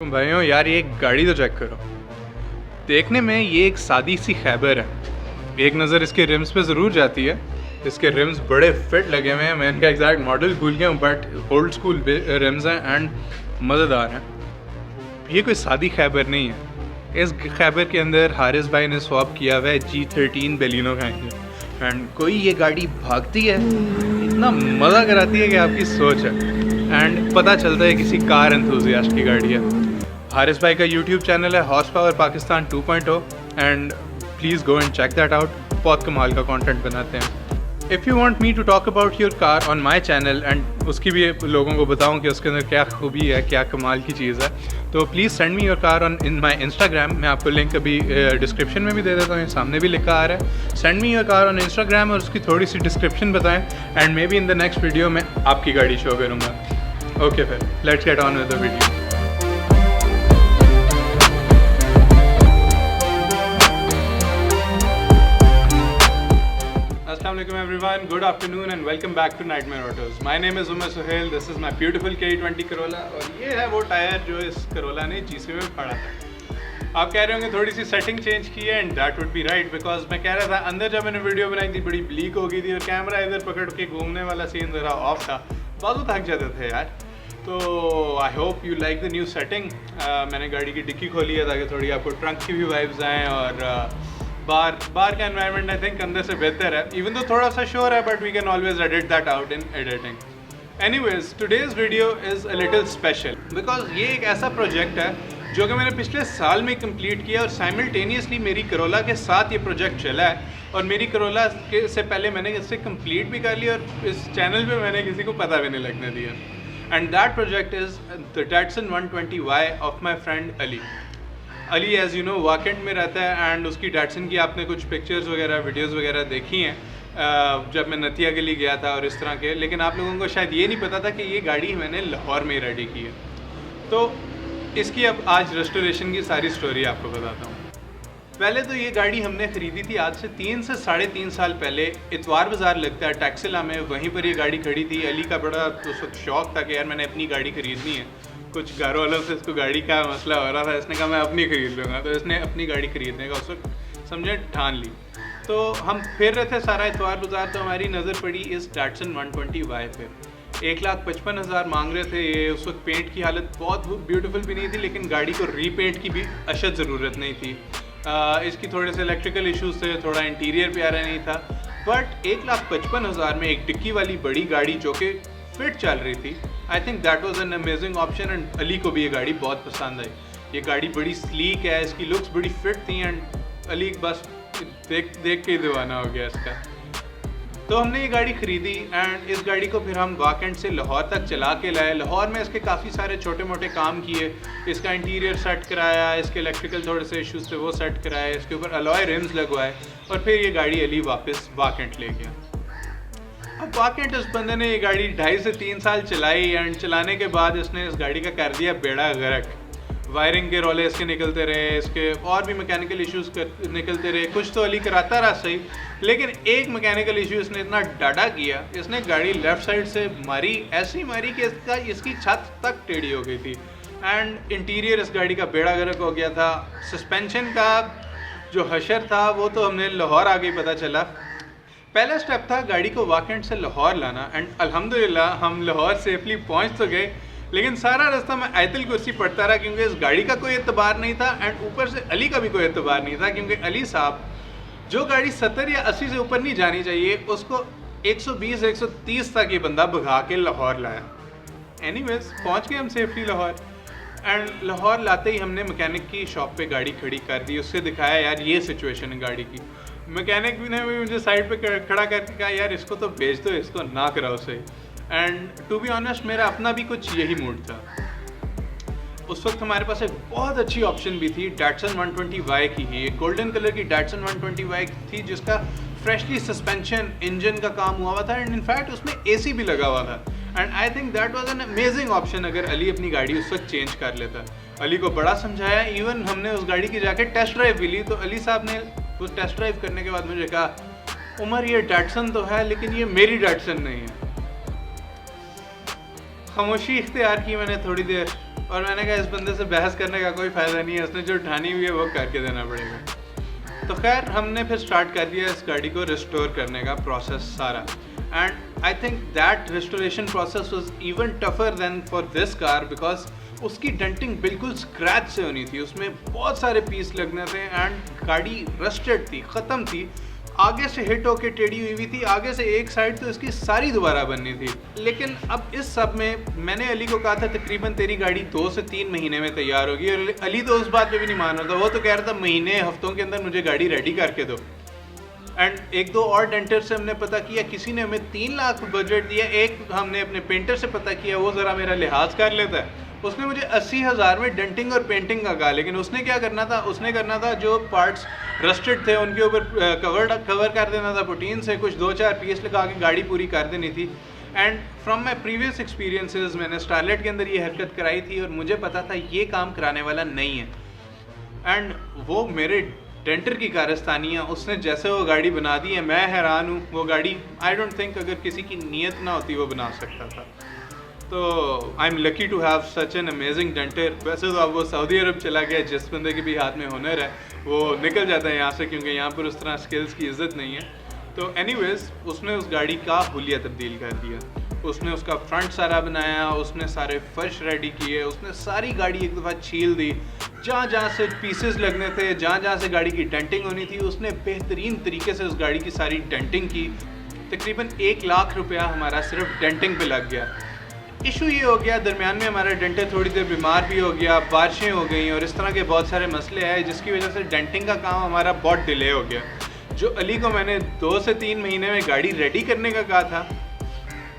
भाइयों यार ये एक गाड़ी तो चेक करो। देखने में ये एक सादी सी खैबर है। एक नज़र इसके रिम्स पे ज़रूर जाती है। इसके रिम्स बड़े फिट लगे हुए हैं। मैं इनका एग्जैक्ट मॉडल भूल गया हूँ, बट ओल्ड स्कूल रिम्स हैं एंड मज़ेदार हैं। ये कोई सादी खैबर नहीं है। इस खैबर के अंदर हारिस भाई ने स्वैप किया हुआ है G13 बेलिनो का इंजन। एंड कोई ये गाड़ी भागती है, इतना मज़ा कराती है कि आपकी सोच है। एंड पता चलता है किसी कार एंथुसियास्ट की गाड़ी है। हारिस भाई का यूट्यूब चैनल है horse power Pakistan 2.0 and please go and check that out. बहुत कमाल का कंटेंट बनाते हैं। If you want me to talk about your car on my channel and उसकी भी लोगों को बताऊं कि उसके अंदर क्या खूबी है, क्या कमाल की चीज़ है, तो please send me your car on in my Instagram. मैं आपको लिंक अभी डिस्क्रिप्शन में भी दे देता हूँ, सामने भी लिखा आ रहा है। Send me your car on Instagram और उसकी थोड़ी सी डिस्क्रिप्शन बताएं and may be in the next video में आपकी गाड़ी शो करूँगा। ओके फिर let's get on with the video. Assalamualaikum everyone, good afternoon and welcome back to Nightmare Autos. My name is Umar Suhail, this is my beautiful K20 Corolla और ये है वो tyre जो इस Corolla ने GC में फाड़ा था। आप कह रहे होंगे थोड़ी सी सेटिंग चेंज की है and that would be right, because मैं कह रहा था अंदर जब मैंने वीडियो बनाई थी बड़ी ब्लीक हो गई थी और कैमरा इधर पकड़ के घूमने वाला सीन ज़रा ऑफ था, बाजू थक जाते थे यार। तो I hope you like the new setting. मैंने गाड़ी की डिक्की खोली है ताकि थोड़ी आपको ट्रंक की भी वाइब्स आएँ और बार का एनवायरनमेंट आई थिंक अंदर से बेहतर है, इवन तो थोड़ा सा शोर है, but we can always edit that out in editing. Anyways today's video is a little special because ये एक ऐसा प्रोजेक्ट है जो कि मैंने पिछले साल में कंप्लीट किया और साइमल्टेनियसली मेरी करोला के साथ ये प्रोजेक्ट चला है और मेरी करोला के से पहले मैंने इससे कंप्लीट भी कर लिया और इस चैनल पे मैंने किसी को पता भी नहीं लगने दिया। And that project is the Datsun 120Y of my friend Ali. Ali as you know वाकेंड में रहता है एंड उसकी डैटसन की आपने कुछ पिक्चर्स वगैरह वीडियोस वगैरह देखी हैं जब मैं नतिया गली गया था और इस तरह के, लेकिन आप लोगों को शायद ये नहीं पता था कि ये गाड़ी मैंने लाहौर में रेडी की है। तो इसकी अब आज रेस्टोरेशन की सारी स्टोरी आपको बताता हूँ। पहले तो ये गाड़ी हमने ख़रीदी थी आज से 3 से 3.5 साल पहले। इतवार बाज़ार लगता है टैक्सिला में, वहीं पर ये गाड़ी खड़ी थी। अली का बड़ा उस वक्त शौक था कि यार मैंने अपनी गाड़ी ख़रीदनी है। कुछ घरों वालों से इसको गाड़ी का मसला हो रहा था, इसने कहा मैं अपनी ख़रीद लूँगा, तो इसने अपनी गाड़ी ख़रीदने का उस वक्त समझे ठान ली। तो हम फिर रहे थे सारा इतवार बाज़ार, तो हमारी नज़र पड़ी इस Datsun 120Y पे। 1,55,000 मांग रहे थे ये। उस वक्त पेंट की हालत बहुत ब्यूटीफुल भी नहीं थी, लेकिन गाड़ी को रीपेंट की भी अशद ज़रूरत नहीं थी। इसकी थोड़े से इलेक्ट्रिकल इश्यूज थे, थोड़ा इंटीरियर प्यारा नहीं था, बट 1,55,000 में एक डिक्की वाली बड़ी गाड़ी जो कि फिट चल रही थी, I think that was an amazing option and Ali को भी ये गाड़ी बहुत पसंद आई। ये गाड़ी बड़ी स्लीक है, इसकी लुक्स बड़ी फिट थी एंड अली बस देख के ही दीवाना हो गया इसका। तो हमने ये गाड़ी ख़रीदी एंड इस गाड़ी को फिर हम वाकेंड से लाहौर तक चला के लाए। लाहौर में इसके काफ़ी सारे छोटे मोटे काम किए, इसका इंटीरियर सेट कराया, इसके इलेक्ट्रिकल थोड़े से इश्यूज थे वो सेट कराए, इसके ऊपर अलॉय रिम्स लगवाए और फिर ये गाड़ी अली वापस वाकेंड ले गया। अब वाकेंड इस बंदे ने ये गाड़ी 2.5 से 3 साल चलाई एंड चलाने के बाद इसने इस गाड़ी का कर दिया बेड़ा गर्क। वायरिंग के रोले इसके निकलते रहे, इसके और भी मैकेनिकल इश्यूज निकलते रहे। कुछ तो अली कराता रहा सही, लेकिन एक मैकेनिकल इशू इसने इतना डाटा किया, इसने गाड़ी लेफ़्ट साइड से मारी, ऐसी मारी कि इसकी छत तक टेढ़ी हो गई थी एंड इंटीरियर इस गाड़ी का बेड़ा गर्क हो गया था। सस्पेंशन का जो हशर था वो तो हमने लाहौर आगे पता चला। पहला स्टेप था गाड़ी को वाकेंड से लाहौर लाना एंड अल्हम्दुलिल्लाह हम लाहौर सेफली पहुंच तो गए, लेकिन सारा रास्ता मैं आयतुल कुर्सी पढ़ता रहा क्योंकि इस गाड़ी का कोई एतबार नहीं था एंड ऊपर से अली का भी कोई एतबार नहीं था, क्योंकि अली साहब जो गाड़ी 70 या 80 से ऊपर नहीं जानी चाहिए उसको 120-130 तक ये बंदा भगा के लाहौर लाया। एनीवेज पहुंच गए हम सेफली लाहौर एंड लाहौर लाते ही हमने मैकेनिक की शॉप पे गाड़ी खड़ी कर दी। उससे दिखाया यार ये सिचुएशन है गाड़ी की। मैकेनिक ने भी मुझे साइड पे खड़ा करके कहा यार इसको तो बेच दो, इसको ना कराओ सही। एंड टू बी ऑनेस्ट मेरा अपना भी कुछ यही मूड था। उस वक्त हमारे पास एक बहुत अच्छी ऑप्शन भी थी Datsun 120Y की ही। एक गोल्डन कलर की Datsun 120Y थी जिसका फ्रेशली सस्पेंशन इंजन का काम हुआ था एंड इनफैक्ट उसमें AC भी लगा हुआ था and I think that was an amazing option अगर अली अपनी गाड़ी उस वक्त चेंज कर लेता। अली को बड़ा समझाया, इवन हमने उस गाड़ी की जाके टेस्ट ड्राइव भी ली, तो अली साहब ने उस टेस्ट ड्राइव करने के बाद मुझे कहा उमर ये Datsun तो है लेकिन ये मेरी Datsun नहीं है। खामोशी इख्तियार की मैंने थोड़ी देर और मैंने कहा इस बंदे से बहस करने का कोई फ़ायदा नहीं है, उसने जो ठानी हुई है वो करके देना पड़ेगा। तो खैर हमने फिर स्टार्ट कर दिया इस गाड़ी को रिस्टोर करने का प्रोसेस सारा, and I think that restoration process was even tougher than for this car, because उसकी डेंटिंग बिल्कुल स्क्रैच से होनी थी, उसमें बहुत सारे पीस लगने थे एंड गाड़ी रस्टेड थी, ख़त्म थी, आगे से हिट होके टेढ़ी हुई थी, आगे से एक साइड तो इसकी सारी दोबारा बननी थी। लेकिन अब इस सब में मैंने अली को कहा था तकरीबन तेरी गाड़ी 2 से 3 महीने में तैयार होगी, और अली तो उस बात पे भी नहीं मान रहा था, वो तो कह रहा था महीने हफ्तों के अंदर मुझे गाड़ी रेडी करके दो। एंड 1-2 और डेंटर से हमने पता किया, किसी ने हमें 3 लाख बजट दिया, एक हमने अपने पेंटर से पता किया, वो ज़रा मेरा लिहाज कर लेता है, उसने मुझे 80,000 में डेंटिंग और पेंटिंग का कहा। लेकिन उसने क्या करना था, उसने करना था जो पार्ट्स रस्टेड थे उनके ऊपर कवर कर देना था पुटीन से, कुछ 2-4 पीस लगा के गाड़ी पूरी कर देनी थी। And from my previous experiences मैंने स्टारलेट के अंदर ये हरकत कराई थी और मुझे पता था ये काम कराने वाला नहीं है, एंड वो मेरे डेंटर की कारस्तानी है, उसने जैसे वो गाड़ी बना दी है, मैं हैरान हूँ। वो गाड़ी आई डोंट थिंक अगर किसी की नीयत ना होती वो बना सकता था। तो I am lucky to have such an amazing denter. वैसे तो अब वो सऊदी अरब चला गया, जिस बंदे के भी हाथ में हुनर है वो निकल जाता है यहाँ से, क्योंकि यहाँ पर उस तरह स्किल्स की इज़्ज़त नहीं है। तो एनीवेज उसने उस गाड़ी का हुलिया तब्दील कर दिया, उसने उसका फ्रंट सारा बनाया, उसने सारे फर्श रेडी किए, उसने सारी गाड़ी एक दफ़ा छील दी, जहाँ जहाँ से पीसेस लगने थे, जहाँ जहाँ से गाड़ी की डेंटिंग होनी थी, उसने बेहतरीन तरीके से उस गाड़ी की सारी डेंटिंग की। तकरीबन 1 लाख रुपया हमारा सिर्फ डेंटिंग पे लग गया। इशू ये हो गया दरमियान में हमारा डेंटर थोड़ी देर बीमार भी हो गया, बारिशें हो गई और इस तरह के बहुत सारे मसले आए, जिसकी वजह से डेंटिंग का काम हमारा बहुत डिले हो गया। जो अली को मैंने 2 से 3 महीने में गाड़ी रेडी करने का कहा था,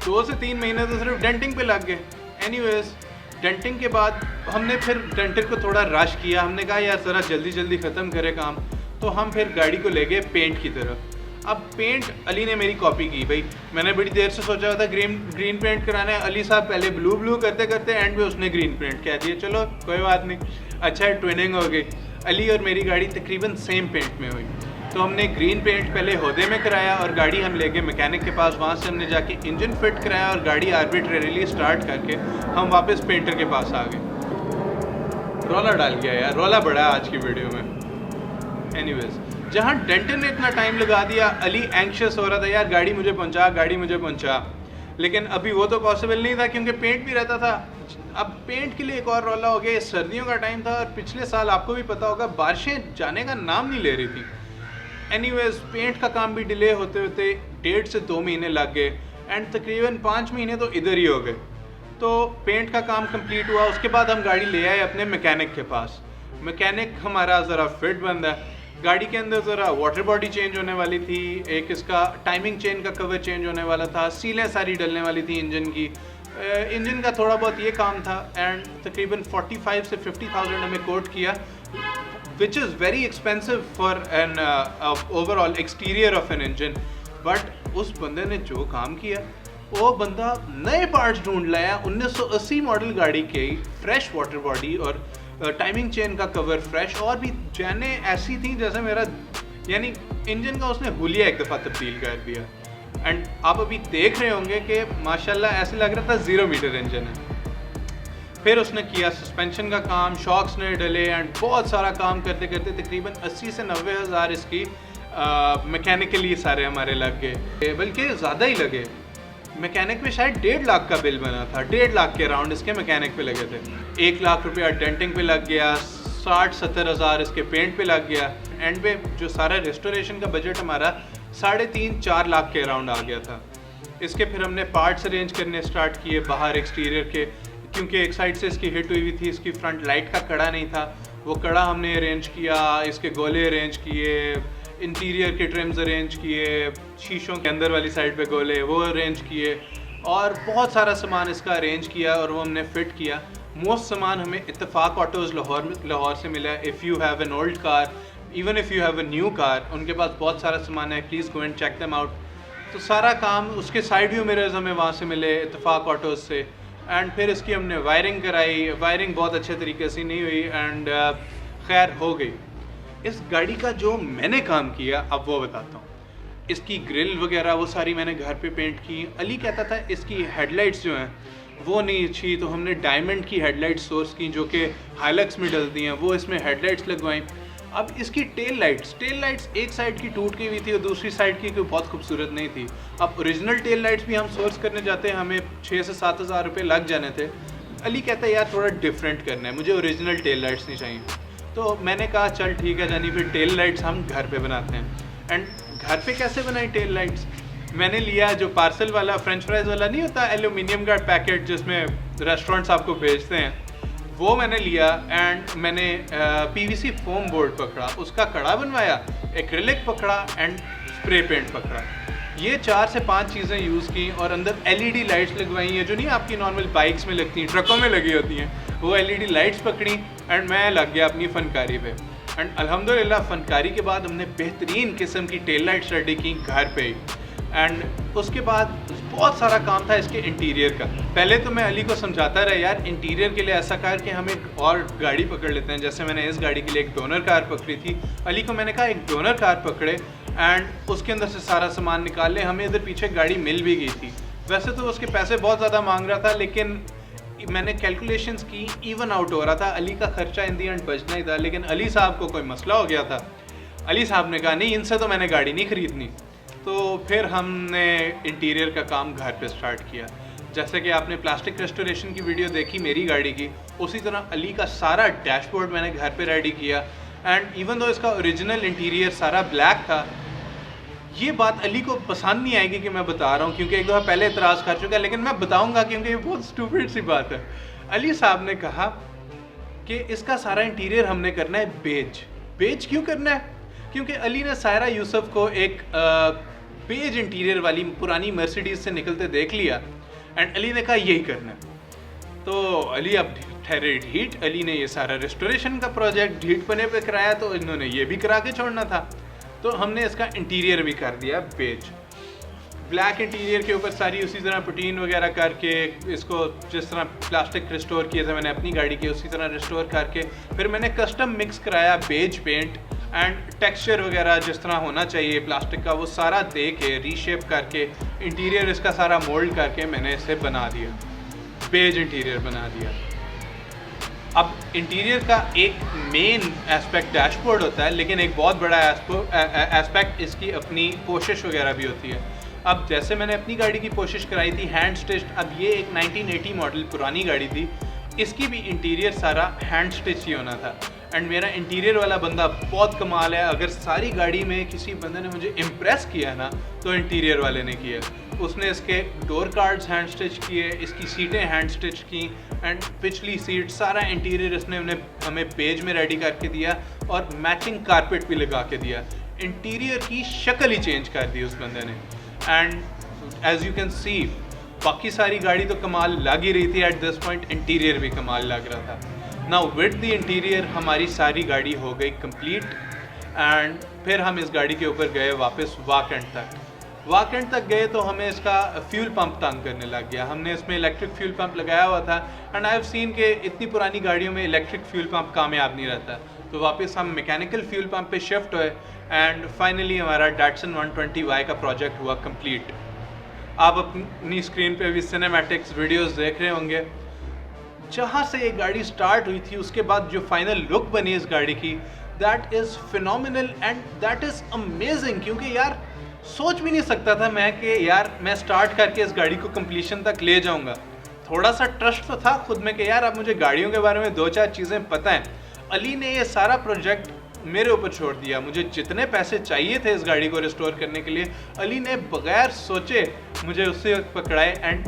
2 से 3 महीने तो सिर्फ डेंटिंग पे लग गए। एनीवेज डेंटिंग के बाद हमने फिर डेंटर को थोड़ा रश किया, हमने कहा यार ज़रा जल्दी जल्दी ख़त्म करे काम, तो हम फिर गाड़ी को ले गए पेंट की तरफ। अब पेंट अली ने मेरी कॉपी की, भाई मैंने बड़ी देर से सोचा था ग्रीन पेंट कराना है, अली साहब पहले ब्लू करते करते एंड में उसने ग्रीन पेंट कह दिया, चलो कोई बात नहीं, अच्छा है ट्विनिंग हो गई। अली और मेरी गाड़ी तकरीबन सेम पेंट में हुई, तो हमने ग्रीन पेंट पहले होदे में कराया और गाड़ी हम ले गए मैकेनिक के पास, वहाँ से हमने जाके इंजन फिट कराया और गाड़ी आर्बिट्रेरीली स्टार्ट करके हम वापस पेंटर के पास आ गए। रोला डाल गया यार, रोला बड़ा है आज की वीडियो में। एनीवेज जहाँ डेंटर ने इतना टाइम लगा दिया, अली एंक्शस हो रहा था यार गाड़ी मुझे पहुँचा, लेकिन अभी वो तो पॉसिबल नहीं था क्योंकि पेंट भी रहता था। अब पेंट के लिए एक और रोला हो गया, सर्दियों का टाइम था और पिछले साल आपको भी पता होगा बारिशें जाने का नाम नहीं ले रही थी। एनीवेज पेंट का काम भी डिले होते होते 1.5 से 2 महीने लग गए एंड तकरीबन 5 महीने तो इधर ही हो गए। तो पेंट का काम कंप्लीट हुआ, उसके बाद हम गाड़ी ले आए अपने मैकेनिक के पास। मैकेनिक हमारा ज़रा फिट बंदा, गाड़ी के अंदर ज़रा वाटर बॉडी चेंज होने वाली थी, एक इसका टाइमिंग चेन का कवर चेंज होने वाला था, सीलें सारी डलने वाली थी इंजन की, इंजन का थोड़ा बहुत ये काम था एंड तकरीबन 45 से 50,000 हमें कोट किया, which is very expensive for an overall exterior of an engine. But उस बंदे ने जो काम किया, वो बंदा नए पार्ट्स ढूंढ लाया, 1980 मॉडल गाड़ी के फ्रेश वाटर बॉडी और टाइमिंग चेन का कवर फ्रेश, और भी चैनें ऐसी थी जैसे मेरा यानी इंजन का उसने हुलिया एक दफ़ा तब्दील कर दिया। एंड आप अभी देख रहे होंगे कि माशाल्लाह ऐसे लग रहा था 0 मीटर इंजन है। फिर उसने किया सस्पेंशन का काम, शॉक्स ने डले एंड बहुत सारा काम करते करते तकरीबन 80 से 90 हज़ार इसकी मैकेनिकली सारे हमारे लग गए, बल्कि ज़्यादा ही लगे। मैकेनिक में शायद 1.5 लाख का बिल बना था, 1.5 लाख के अराउंड इसके मैकेनिक पे लगे थे। 1 लाख रुपया डेंटिंग पे लग गया, 60-70 हज़ार इसके पेंट पे लग गया। एंड पे जो सारा रेस्टोरेशन का बजट हमारा 3.5-4 लाख के अराउंड आ गया था। इसके फिर हमने पार्ट्स अरेंज करने स्टार्ट किए बाहर एक्सटीरियर के, क्योंकि एक साइड से इसकी हिट हुई थी, इसकी फ्रंट लाइट का कड़ा नहीं था, वो कड़ा हमने अरेंज किया, इसके गोले अरेंज किए, इंटीरियर के ट्रिम्स अरेंज किए, शीशों के अंदर वाली साइड पे गोले वो अरेंज किए, और बहुत सारा सामान इसका अरेंज किया और वो हमने फ़िट किया। मोस्ट सामान हमें इत्तेफाक ऑटोज़ लाहौर से मिला। If you have an old car, even if you have a new car, उनके पास बहुत सारा सामान है, please go and check them out. तो सारा काम, उसके साइड व्यू मिरर्स हमें वहाँ से मिले इत्तेफाक ऑटोज़ से। एंड फिर इसकी हमने वायरिंग कराई, वायरिंग बहुत अच्छे तरीके से नहीं हुई एंड खैर हो गई। इस गाड़ी का जो मैंने काम किया अब वो बताता हूँ। इसकी ग्रिल वगैरह वो सारी मैंने घर पे पेंट की। अली कहता था इसकी हेडलाइट्स जो हैं वो नहीं अच्छी, तो हमने डायमंड की हेडलाइट सोर्स की जो कि हाइलक्स में डलती हैं, वो इसमें हेडलाइट्स लगवाई। अब इसकी टेल लाइट्स एक साइड की टूट गई हुई थी और दूसरी साइड की कोई बहुत खूबसूरत नहीं थी। अब ओरिजिनल टेल लाइट्स भी हम सोर्स करने जाते हैं, हमें 6 से 7 हज़ार रुपये लग जाने थे। अली कहता है यार थोड़ा डिफरेंट करना है, मुझे ओरिजिनल टेल लाइट्स नहीं चाहिए। तो मैंने कहा चल ठीक है जानी, फिर टेल लाइट्स हम घर पे बनाते हैं। एंड घर पे कैसे बनाई टेल लाइट्स? मैंने लिया जो पार्सल वाला फ्रेंच फ्राइज वाला नहीं होता एल्यूमिनियम का पैकेट जिसमें रेस्टोरेंट्स आपको भेजते हैं, वो मैंने लिया। एंड मैंने पीवीसी फोम बोर्ड पकड़ा, उसका कड़ा बनवाया, एक्रिलिक पकड़ा एंड स्प्रे पेंट पकड़ा। ये 4 से 5 चीज़ें यूज़ की और अंदर एलईडी लाइट्स लगवाई हैं जो नहीं आपकी नॉर्मल बाइक्स में लगती हैं, ट्रकों में लगी होती हैं, वो एलईडी लाइट्स पकड़ी। एंड मैं लग गया अपनी फ़नकारी पे। एंड अल्हम्दुलिल्लाह फ़नकारी के बाद हमने बेहतरीन किस्म की टेल लाइट्स रेडी की घर पे ही। एंड उसके बाद बहुत सारा काम था इसके इंटीरियर का। पहले तो मैं अली को समझाता रहा यार इंटीरियर के लिए ऐसा कर कि हम एक और गाड़ी पकड़ लेते हैं, जैसे मैंने इस गाड़ी के लिए एक डोनर कार पकड़ी थी। अली को मैंने कहा एक डोनर कार पकड़े एंड उसके अंदर से सारा सामान निकाल ले। हमें इधर पीछे गाड़ी मिल भी गई थी। वैसे तो उसके पैसे बहुत ज़्यादा मांग रहा था, लेकिन मैंने कैलकुलेशंस की, इवन आउट हो रहा था। अली का खर्चा इन दी एंड बचना ही था, लेकिन अली साहब को कोई मसला हो गया था। अली साहब ने कहा नहीं इनसे तो मैंने गाड़ी नहीं ख़रीदनी। तो फिर हमने इंटीरियर का काम घर पे स्टार्ट किया। जैसे कि आपने प्लास्टिक रेस्टोरेशन की वीडियो देखी मेरी गाड़ी की, उसी तरह अली का सारा डैशबोर्ड मैंने घर पे रेडी किया। एंड इवन दो इसका ओरिजिनल इंटीरियर सारा ब्लैक था, ये बात अली को पसंद नहीं आएगी कि मैं बता रहा हूँ, क्योंकि एक दफ़ा पहले इतराज़ कर चुका है, लेकिन मैं बताऊँगा क्योंकि ये बहुत स्टूपिड सी बात है। अली साहब ने कहा कि इसका सारा इंटीरियर हमने करना है बेज। बेज क्यों करना है? क्योंकि अली ने सायरा यूसुफ को एक बेज इंटीरियर वाली पुरानी मर्सिडीज़ से निकलते देख लिया एंड अली ने कहा यही करना है। तो अली अब ठहरे ढीठ, अली ने ये सारा रेस्टोरेशन का प्रोजेक्ट ढीठ पने पे कराया, तो इन्होंने ये भी करा के छोड़ना था। तो हमने इसका इंटीरियर भी कर दिया बेज। ब्लैक इंटीरियर के ऊपर सारी उसी तरह प्रोटीन वगैरह करके, इसको जिस तरह प्लास्टिक रिस्टोर किए थे मैंने अपनी गाड़ी के, उसी तरह रिस्टोर करके फिर मैंने कस्टम मिक्स कराया बेज पेंट एंड टेक्सचर वगैरह जिस तरह होना चाहिए प्लास्टिक का, वो सारा दे के रीशेप करके इंटीरियर इसका सारा मोल्ड करके मैंने इसे बना दिया, बेज इंटीरियर बना दिया। अब इंटीरियर का एक मेन एस्पेक्ट डैशबोर्ड होता है, लेकिन एक बहुत बड़ा एस्पेक्ट इसकी अपनी कोशिश वगैरह भी होती है। अब जैसे मैंने अपनी गाड़ी की कोशिश कराई थी हैंड स्टिच्ड, अब ये एक 1980 मॉडल पुरानी गाड़ी थी, इसकी भी इंटीरियर सारा हैंड स्टिच ही होना था। एंड मेरा इंटीरियर वाला बंदा बहुत कमाल है, अगर सारी गाड़ी में किसी बंदे ने मुझे इम्प्रेस किया ना तो इंटीरियर वाले ने किया। उसने इसके डोर कार्ड्स हैंड स्टिच किए, इसकी सीटें हैंड स्टिच की एंड पिछली सीट सारा इंटीरियर इसने हमें पेज में रेडी करके दिया और मैचिंग कारपेट भी लगा के दिया। इंटीरियर की शक्ल ही चेंज कर दी उस बंदे ने। And as you can see बाकी सारी गाड़ी तो कमाल लग ही रही थी, एट दिस पॉइंट इंटीरियर भी कमाल लग रहा था। नाउ विद द इंटीरियर हमारी सारी गाड़ी हो गई कंप्लीट एंड फिर हम इस गाड़ी के ऊपर गए वापस वाक एंड तक। वाक एंड तक गए तो हमें इसका फ्यूल पंप तंग करने लग गया। हमने इसमें इलेक्ट्रिक फ्यूल पंप लगाया हुआ था एंड आई हैव सीन कि इतनी पुरानी गाड़ियों में इलेक्ट्रिक फ्यूल पंप कामयाब नहीं रहता, तो वापस हम मैकेनिकल फ्यूल पंप पे शिफ्ट हुए एंड फाइनली हमारा डैटसन 120Y का प्रोजेक्ट हुआ कंप्लीट। आप अपनी स्क्रीन पे भी सिनेमैटिक्स वीडियोस देख रहे होंगे। जहाँ से ये गाड़ी स्टार्ट हुई थी उसके बाद जो फाइनल लुक बनी इस गाड़ी की, that is phenomenal and that is amazing. क्योंकि यार सोच भी नहीं सकता था मैं कि यार मैं स्टार्ट करके इस गाड़ी को कंप्लीशन तक ले जाऊंगा। थोड़ा सा ट्रस्ट तो था खुद में कि यार अब मुझे गाड़ियों के बारे में 2-4 चीज़ें पता हैं। अली ने ये सारा प्रोजेक्ट मेरे ऊपर छोड़ दिया। मुझे जितने पैसे चाहिए थे इस गाड़ी को रिस्टोर करने के लिए, अली ने बगैर सोचे मुझे उससे पकड़ाए। एंड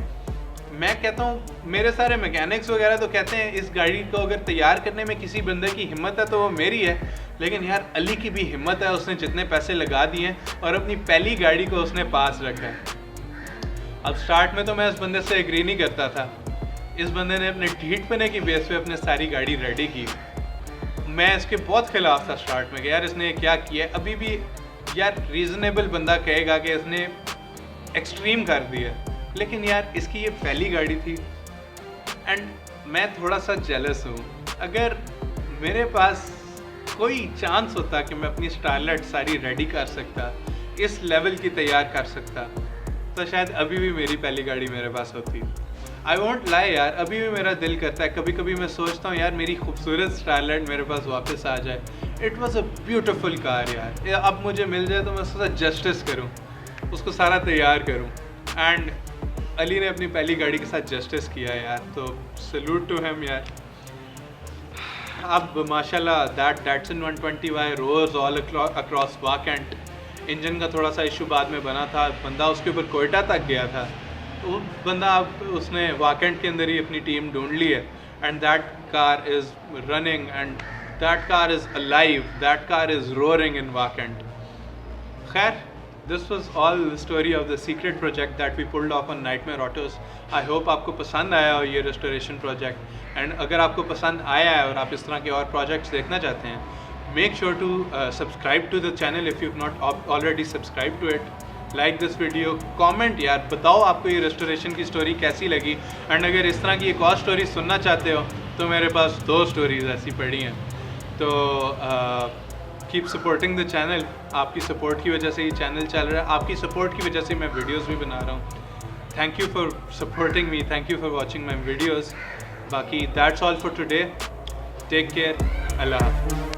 मैं कहता हूँ मेरे सारे मैकेनिक्स वगैरह तो कहते हैं इस गाड़ी को अगर तैयार करने में किसी बंदे की हिम्मत है तो वो मेरी है, लेकिन यार अली की भी हिम्मत है, उसने जितने पैसे लगा दिए हैं और अपनी पहली गाड़ी को उसने पास रखा है। अब स्टार्ट में तो मैं इस बंदे से एग्री नहीं करता था। इस बंदे ने अपने ढीठपने की बेस पे अपने सारी गाड़ी रेडी की। मैं इसके बहुत खिलाफ था स्टार्ट में कि यार इसने क्या किया। अभी भी यार रीज़नेबल बंदा कहेगा कि इसने एक्सट्रीम कर दिया, लेकिन यार इसकी ये पहली गाड़ी थी एंड मैं थोड़ा सा जेलस हूँ। अगर मेरे पास कोई चांस होता कि मैं अपनी स्टारलेट सारी रेडी कर सकता, इस लेवल की तैयार कर सकता, तो शायद अभी भी मेरी पहली गाड़ी मेरे पास होती। आई वॉन्ट लाई यार, अभी भी मेरा दिल करता है, कभी कभी मैं सोचता हूँ यार मेरी खूबसूरत स्टारलाइट मेरे पास वापस आ जाए। It was a beautiful car यार, अब मुझे मिल जाए तो मैं उसका जस्टिस करूँ, उसको सारा तैयार करूँ। एंड अली ने अपनी पहली गाड़ी के साथ जस्टिस किया यार, तो सल्यूट टू हिम यार। अब माशाल्लाह Datsun 120Y रोज ऑल अक्रॉस वाकेंट। इंजन का थोड़ा सा इशू बाद में बना था, बंदा उसके ऊपर कोयटा तक गया था, तो बंदा अब उसने वाकेंट के अंदर ही अपनी टीम ढूंढ ली है। And that car is running and that car is alive, that car is roaring in vacant. खैर, this was all the story of the secret project that we pulled off on Nightmare Autos. I hope आपको पसंद आया हो ये restoration project, and अगर आपको पसंद आया है और आप इस तरह के और projects देखना चाहते हैं, make sure to subscribe to the channel if you've not already subscribed to it. Like this video, comment यार, बताओ आपको ये restoration की story कैसी लगी, and अगर इस तरह की एक और story सुनना चाहते हो तो मेरे पास 2 stories ऐसी पड़ी हैं। तो कीप सपोर्टिंग द चैनल, आपकी सपोर्ट की वजह से ये चैनल चल रहा है, आपकी सपोर्ट की वजह से मैं वीडियोस भी बना रहा हूँ। Thank you for supporting me, thank you for watching my videos. बाकी that's all for today, take care, अल्लाह हाफ़िज़।